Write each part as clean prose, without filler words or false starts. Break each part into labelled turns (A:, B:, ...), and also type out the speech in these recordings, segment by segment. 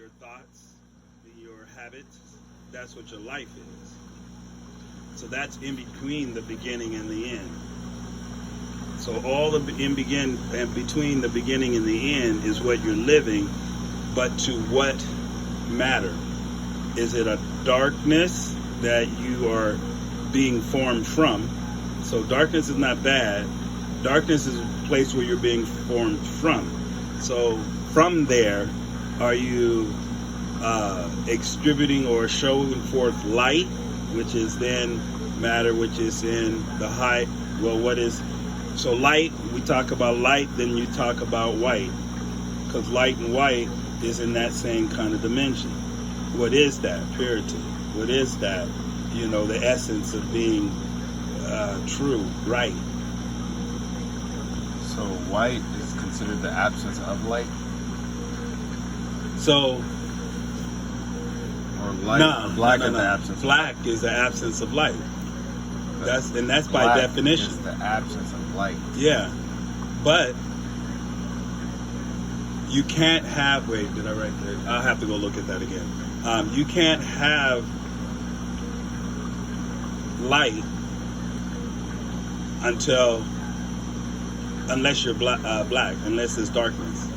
A: your thoughts, your habits. That's what your life is. So that's in between the beginning and the end. So all the between the beginning and the end is what you're living, but to what matter? Is it a darkness that you are being formed from? So darkness is not bad. Darkness is a place where you're being formed from. So from there, are you distributing or showing forth light, which is then matter, which is in the high? Well, what is so light? We talk about light, then you talk about white, because light and white is in that same kind of dimension. What is that? Purity. What is that? The essence of being true, right.
B: So white is considered the absence of light?
A: So,
B: or light, or black is the absence.
A: Black is the absence of light. That's by
B: black
A: definition.
B: Is the absence of light.
A: Yeah, but you can't have. Wait, did I write that? I'll have to go look at that again. You can't have light unless you're black, unless it's darkness.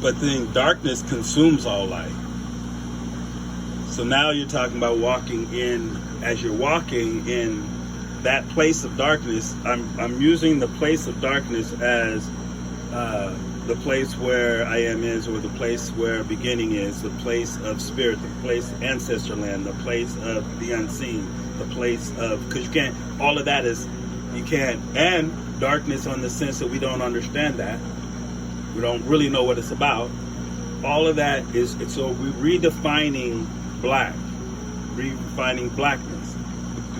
A: But then darkness consumes all light. So now you're talking about walking in, as you're walking in that place of darkness. I'm using the place of darkness as the place where I am is, or the place where beginning is, the place of spirit, the place of ancestor land, the place of the unseen, the place of, because you can't, all of that is, you can't, and darkness on the sense that we don't understand that. We don't really know what it's about. All of that is, so we're redefining redefining blackness.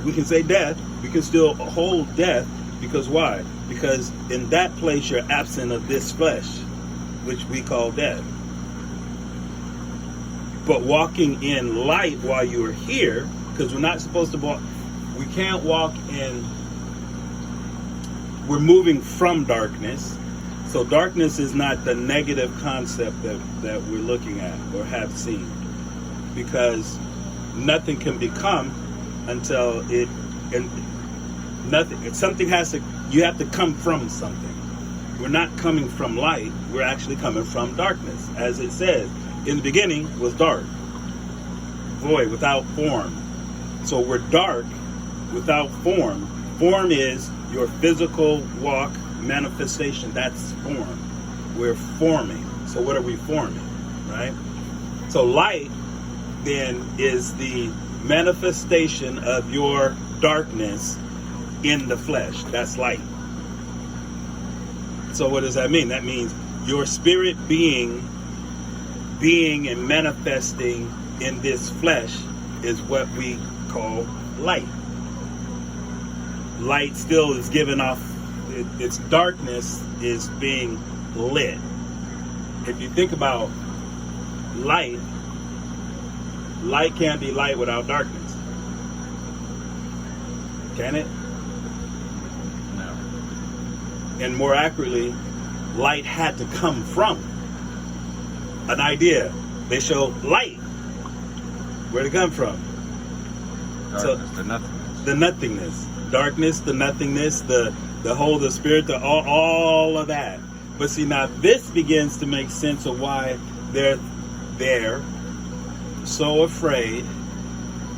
A: We can say death, we can still hold death, because why? Because in that place you're absent of this flesh, which we call death. But walking in light while you are here, because we're not supposed to walk, we can't walk in, we're moving from darkness. So darkness is not the negative concept that we're looking at or have seen, because nothing can become until it, and nothing, something has to, you have to come from something. We're not coming from light, we're actually coming from darkness. As it says, in the beginning was dark, void, without form. So we're dark without form. Form is your physical walk, manifestation, that's form. We're forming. So what are we forming, right? So light then is the manifestation of your darkness in the flesh. That's light. So what does that mean? That means your spirit being and manifesting in this flesh is what we call light. Light still is given off, its darkness is being lit. If you think about light can't be light without darkness. Can it?
B: No.
A: And more accurately, light had to come from an idea. They show light. Where'd it come from?
B: Darkness, the nothingness.
A: The nothingness. Darkness, the nothingness, the whole, the spirit, all of that. But see, now this begins to make sense of why they're so afraid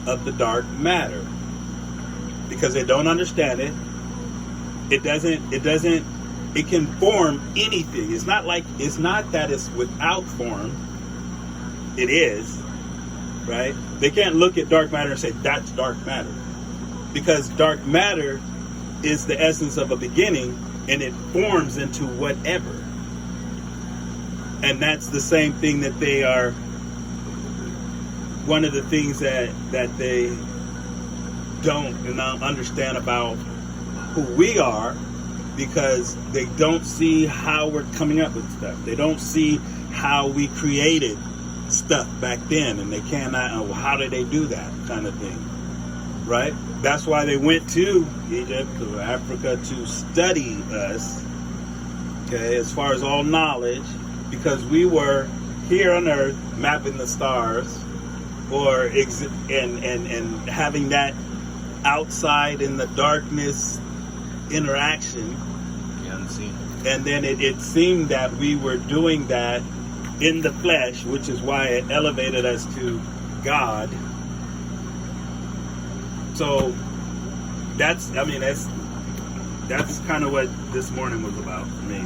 A: of the dark matter. Because they don't understand it. It can form anything. It's not that it's without form. It is, right? They can't look at dark matter and say, that's dark matter. Because dark matter is the essence of a beginning, and it forms into whatever. And that's the same thing that they are, one of the things that they don't understand about who we are, because they don't see how we're coming up with stuff. They don't see how we created stuff back then, and they cannot, how did they do that kind of thing, right? That's why they went to Egypt, to Africa, to study us, okay, as far as all knowledge, because we were here on Earth, mapping the stars, or and having that outside in the darkness interaction.
B: The unseen.
A: And then it seemed that we were doing that in the flesh, which is why it elevated us to God. So that's kind of what this morning was about for me.